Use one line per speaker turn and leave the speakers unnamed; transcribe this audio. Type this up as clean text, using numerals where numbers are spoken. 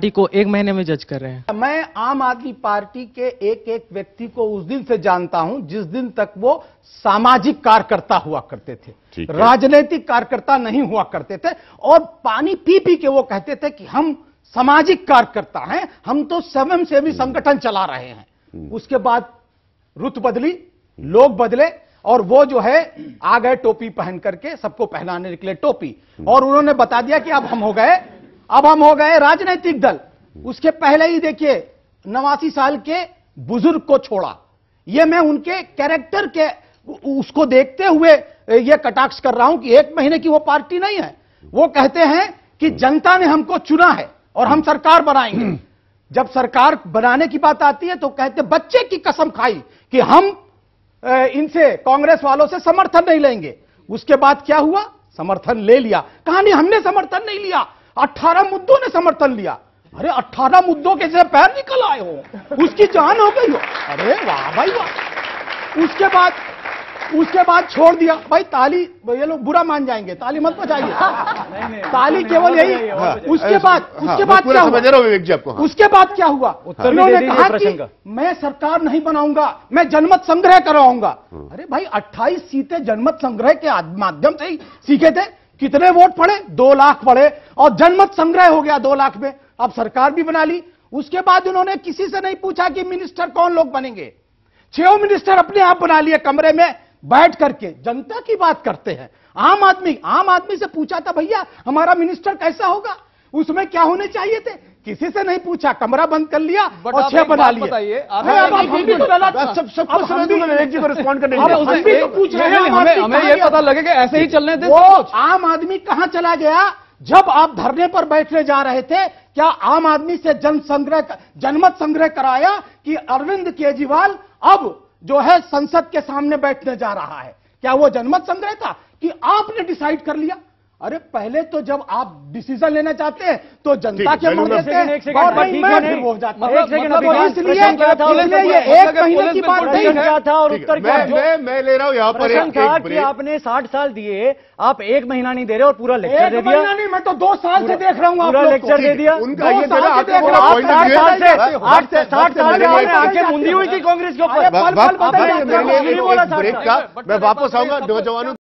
Party को एक महीने में जज कर रहे हैं।
मैं आम आदमी पार्टी के एक एक व्यक्ति को उस दिन से जानता हूं जिस दिन तक वो सामाजिक कार्यकर्ता हुआ करते थे, राजनीतिक कार्यकर्ता नहीं हुआ करते थे। और पानी पी पी के वो कहते थे कि हम सामाजिक कार्यकर्ता हैं, हम तो स्वयंसेवी संगठन चला रहे हैं। उसके बाद रुत बदली, लोग बदले और वो जो है आ गए टोपी पहन करके, सबको पहनाने निकले टोपी, और उन्होंने बता दिया कि अब हम हो गए राजनीतिक दल। उसके पहले ही देखिए 89 साल के बुजुर्ग को छोड़ा। ये मैं उनके कैरेक्टर के उसको देखते हुए ये कटाक्ष कर रहा हूं कि एक महीने की वो पार्टी नहीं है। वो कहते हैं कि जनता ने हमको चुना है और हम सरकार बनाएंगे। जब सरकार बनाने की बात आती है तो कहते बच्चे की कसम खाई कि हम इनसे कांग्रेस वालों से समर्थन नहीं लेंगे। उसके बाद क्या हुआ? समर्थन ले लिया। कहानी हमने समर्थन नहीं लिया, 18 मुद्दों ने समर्थन लिया। अरे 18 मुद्दों के से पैर निकल आए हो, उसकी जान हो गई हो। अरे वाह भाई वाह। उसके बाद छोड़ दिया। भाई ताली, ये लोग बुरा मान जाएंगे, ताली मत बजाइए। ताली केवल यही। उसके बाद क्या हुआ? उसके बाद क्या हुआ? उन्होंने कहा कि मैं सरकार नहीं बनाऊंगा, मैं जनमत संग्रह करवाऊंगा। अरे भाई 28 सीटें जनमत संग्रह के माध्यम से ही सीखे थे। कितने वोट पड़े? 2 लाख पड़े और जनमत संग्रह हो गया 2 लाख में। अब सरकार भी बना ली। उसके बाद उन्होंने किसी से नहीं पूछा कि मिनिस्टर कौन लोग बनेंगे। 6 मिनिस्टर अपने आप बना लिए, कमरे में बैठ करके जनता की बात करते हैं। आम आदमी से पूछा था भैया हमारा मिनिस्टर कैसा होगा, उसमें क्या होने चाहिए थे? किसी से नहीं पूछा, कमरा बंद कर लिया और 6 बना लिए।
हमें ये पता लगे कि ऐसे ही चलने थे।
वो आम आदमी कहां चला गया? जब आप धरने पर बैठने जा रहे थे, क्या आम आदमी से जनमत संग्रह कराया कि अरविंद केजरीवाल अब जो है संसद के सामने बैठने जा रहा है? क्या वो जनमत संग्रह था कि आपने डिसाइड कर लिया? अरे पहले तो जब आप डिसीजन लेना चाहते हैं तो जनता के मन देते हैं, इसलिए एक महीने की बात नहीं
क्या था और उत्तर क्या है?
मैं ले रहा हूं यहां पर
कि आपने 60 साल दिए, आप 1 महीना नहीं दे रहे और पूरा लेक्चर दे दिया।
नहीं, मैं तो 2 साल से देख रहा हूं,
पूरा लेक्चर दे दिया।
उनका ये
60 साल से आंखें मूंदी हुई थी कांग्रेस के ऊपर।
मैं वापस आऊंगा नौजवानों